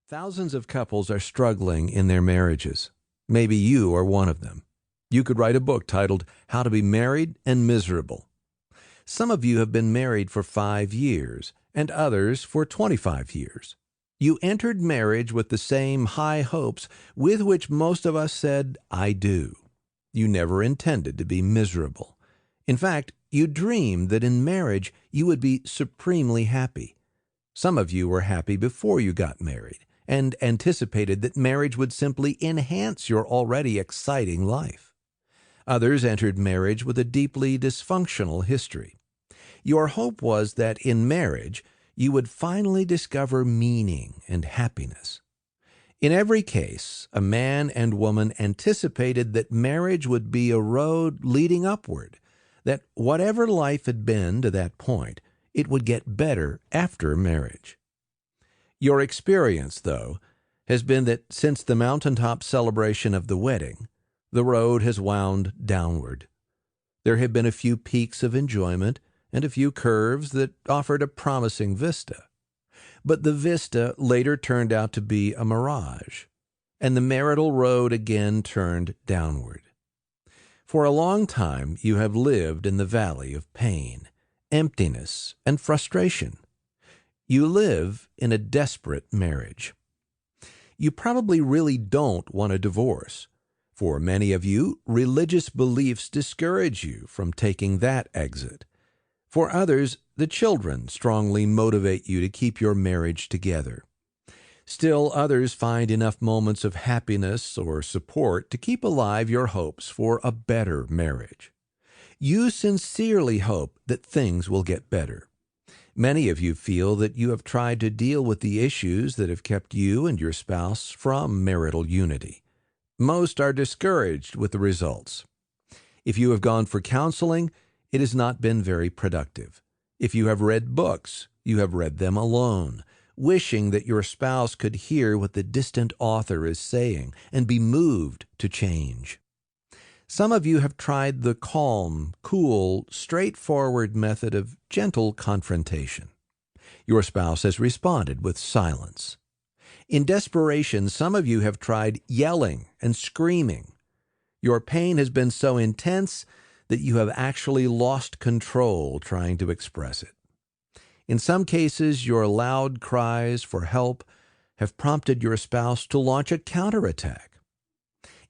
Thousands of couples are struggling in their marriages. Maybe you are one of them. You could write a book titled How to Be Married and Miserable. Some of you have been married for 5 years, and others for 25 years. You entered marriage with the same high hopes with which most of us said, "I do." You never intended to be miserable. In fact, you dreamed that in marriage you would be supremely happy. Some of you were happy before you got married and anticipated that marriage would simply enhance your already exciting life. Others entered marriage with a deeply dysfunctional history. Your hope was that in marriage you would finally discover meaning and happiness. In every case, a man and woman anticipated that marriage would be a road leading upward, that whatever life had been to that point, it would get better after marriage. Your experience, though, has been that since the mountaintop celebration of the wedding, the road has wound downward. There have been a few peaks of enjoyment and a few curves that offered a promising vista. But the vista later turned out to be a mirage, and the marital road again turned downward. For a long time you have lived in the valley of pain, emptiness, and frustration. You live in a desperate marriage. You probably really don't want a divorce. For many of you, religious beliefs discourage you from taking that exit. For others, the children strongly motivate you to keep your marriage together. Still, others find enough moments of happiness or support to keep alive your hopes for a better marriage. You sincerely hope that things will get better. Many of you feel that you have tried to deal with the issues that have kept you and your spouse from marital unity. Most are discouraged with the results. If you have gone for counseling, it has not been very productive. If you have read books, you have read them alone, wishing that your spouse could hear what the distant author is saying and be moved to change. Some of you have tried the calm, cool, straightforward method of gentle confrontation. Your spouse has responded with silence. In desperation, some of you have tried yelling and screaming. Your pain has been so intense that you have actually lost control trying to express it. In some cases, your loud cries for help have prompted your spouse to launch a counterattack.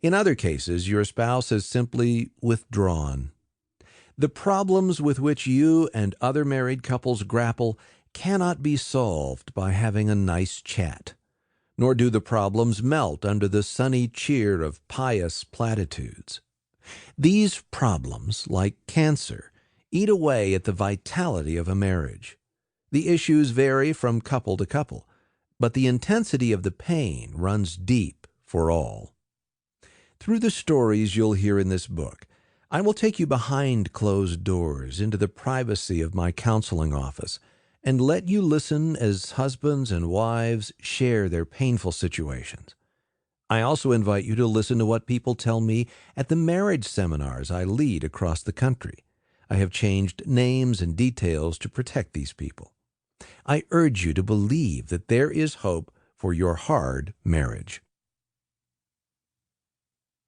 In other cases, your spouse has simply withdrawn. The problems with which you and other married couples grapple cannot be solved by having a nice chat, nor do the problems melt under the sunny cheer of pious platitudes. These problems, like cancer, eat away at the vitality of a marriage. The issues vary from couple to couple, but the intensity of the pain runs deep for all. Through the stories you'll hear in this book, I will take you behind closed doors into the privacy of my counseling office and let you listen as husbands and wives share their painful situations. I also invite you to listen to what people tell me at the marriage seminars I lead across the country. I have changed names and details to protect these people. I urge you to believe that there is hope for your hard marriage.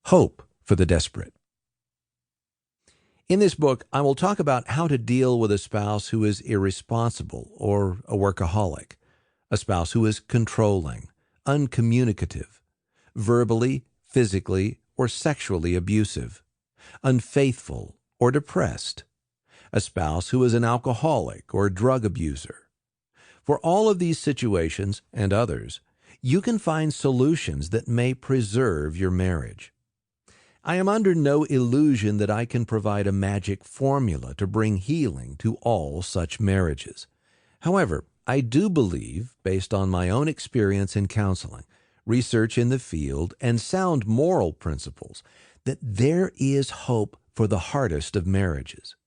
Hope for the desperate. In this book, I will talk about how to deal with a spouse who is irresponsible or a workaholic, a spouse who is controlling, uncommunicative, verbally, physically, or sexually abusive, unfaithful or depressed, a spouse who is an alcoholic or drug abuser. For all of these situations and others, you can find solutions that may preserve your marriage. I am under no illusion that I can provide a magic formula to bring healing to all such marriages. However, I do believe, based on my own experience in counseling, research in the field, and sound moral principles, that there is hope for the hardest of marriages.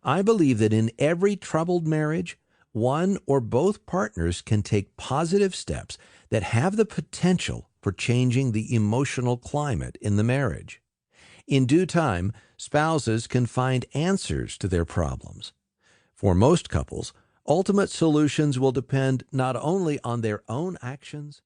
I believe that in every troubled marriage, one or both partners can take positive steps that have the potential for changing the emotional climate in the marriage. In due time, spouses can find answers to their problems. For most couples, ultimate solutions will depend not only on their own actions,